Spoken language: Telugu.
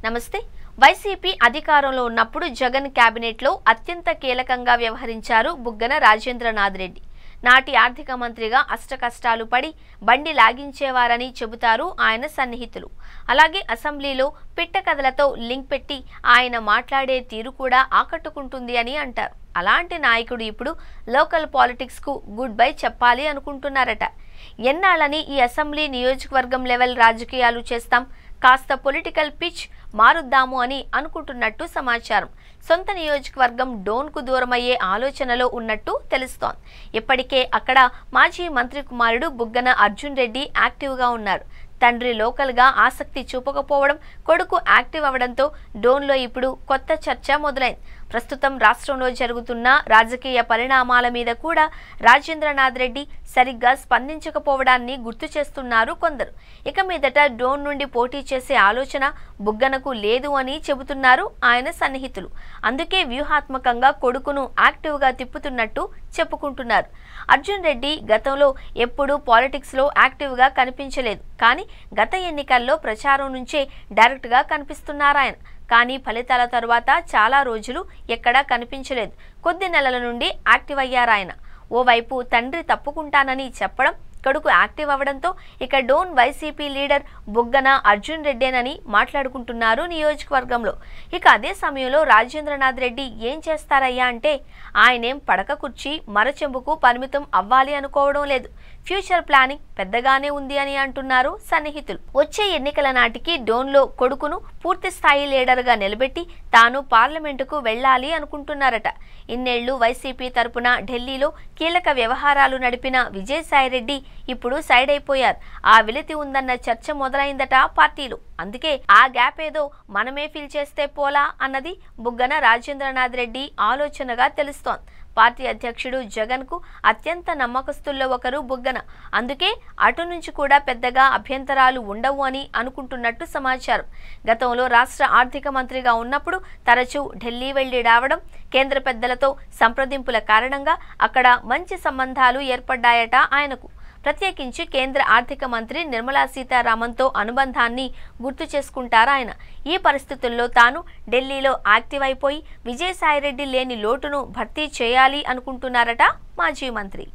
నమస్తే. వైసీపీ అధికారంలో ఉన్నప్పుడు జగన్ కేబినెట్లో అత్యంత కీలకంగా వ్యవహరించారు బుగ్గన రాజేంద్రనాథ్ రెడ్డి. నాటి ఆర్థిక మంత్రిగా అష్టకష్టాలు పడి బండి లాగించేవారని చెబుతారు ఆయన సన్నిహితులు. అలాగే అసెంబ్లీలో పిట్టకథలతో లింక్ పెట్టి ఆయన మాట్లాడే తీరు కూడా ఆకట్టుకుంటుంది అని అంటారు. అలాంటి నాయకుడు ఇప్పుడు లోకల్ పాలిటిక్స్ కు గుడ్ బై చెప్పాలి అనుకుంటున్నారట. ఎన్నాళ్ళని ఈ అసెంబ్లీ నియోజకవర్గం లెవెల్ రాజకీయాలు చేస్తాం, కాస్త పొలిటికల్ పిచ్ మారుద్దాము అని అనుకుంటున్నట్టు సమాచారం. సొంత నియోజకవర్గం డోన్కు దూరమయ్యే ఆలోచనలో ఉన్నట్టు తెలుస్తోంది. ఇప్పటికే అక్కడ మాజీ మంత్రి కుమారుడు బుగ్గన అర్జున్ రెడ్డి యాక్టివ్గా ఉన్నారు. తండ్రి లోకల్గా ఆసక్తి చూపకపోవడం, కొడుకు యాక్టివ్ అవడంతో డోన్లో ఇప్పుడు కొత్త చర్చ మొదలైంది. ప్రస్తుతం రాష్ట్రంలో జరుగుతున్న రాజకీయ పరిణామాల మీద కూడా రాజేంద్రనాథ్ రెడ్డి సరిగ్గా స్పందించకపోవడాన్ని గుర్తు చేస్తున్నారు కొందరు. ఇక మీదట డోన్ నుండి పోటీ చేసే ఆలోచన బుగ్గనకు లేదు అని చెబుతున్నారు ఆయన సన్నిహితులు. అందుకే వ్యూహాత్మకంగా కొడుకును యాక్టివ్గా తిప్పుతున్నట్టు చెప్పుకుంటున్నారు. అర్జున్ రెడ్డి గతంలో ఎప్పుడూ పాలిటిక్స్లో యాక్టివ్గా కనిపించలేదు. కానీ గత ఎన్నికల్లో ప్రచారం నుంచే డైరెక్ట్గా కనిపిస్తున్నారాయన. కానీ ఫలితాల తరువాత చాలా రోజులు ఎక్కడా కనిపించలేదు. కొద్ది నెలల నుండి యాక్టివ్ అయ్యారాయన. ఓవైపు తండ్రి తప్పుకుంటానని చెప్పడం, కొడుకు యాక్టివ్ అవ్వడంతో ఇక డోన్ వైసీపీ లీడర్ బుగ్గన అర్జున్ రెడ్డేనని మాట్లాడుకుంటున్నారు నియోజకవర్గంలో. ఇక అదే సమయంలో రాజేంద్రనాథ్ రెడ్డి ఏం చేస్తారయ్యా అంటే ఆయనేం పడక కుర్చీ మరచెంబుకు పరిమితం అవ్వాలి అనుకోవడం లేదు. ఫ్యూచర్ ప్లానింగ్ పెద్దగానే ఉంది అని అంటున్నారు సన్నిహితులు. వచ్చే ఎన్నికల నాటికి డోన్లో కొడుకును పూర్తి స్థాయి లీడర్గా నిలబెట్టి తాను పార్లమెంటుకు వెళ్లాలి అనుకుంటున్నారట. ఇన్నేళ్లు వైసీపీ తరపున ఢిల్లీలో కీలక వ్యవహారాలు నడిపిన విజయసాయిరెడ్డి ఇప్పుడు సైడ్ అయిపోయారు. ఆ వెలితి ఉందన్న చర్చ మొదలైందట పార్టీలో. అందుకే ఆ గ్యాప్ ఏదో మనమే ఫిల్ చేస్తే పోలా అన్నది బుగ్గన రాజేంద్రనాథ్ రెడ్డి ఆలోచనగా తెలుస్తోంది. పార్టీ అధ్యక్షుడు జగన్ కు అత్యంత నమ్మకస్తుల్లో ఒకరు బుగ్గన. అందుకే అటు నుంచి కూడా పెద్దగా అభ్యంతరాలు ఉండవు అని అనుకుంటున్నట్టు సమాచారం. గతంలో రాష్ట్ర ఆర్థిక మంత్రిగా ఉన్నప్పుడు తరచూ ఢిల్లీ వెళ్లి రావడం, కేంద్ర పెద్దలతో సంప్రదింపుల కారణంగా అక్కడ మంచి సంబంధాలు ఏర్పడ్డాయట ఆయనకు. ప్రత్యేకించి కేంద్ర ఆర్థిక మంత్రి నిర్మలా సీతారామన్తో అనుబంధాన్ని గుర్తు చేసుకుంటారాయన. ఈ పరిస్థితుల్లో తాను ఢిల్లీలో యాక్టివ్ అయిపోయి విజయసాయిరెడ్డి లేని లోటును భర్తీ చేయాలి అనుకుంటున్నారట మాజీ మంత్రి.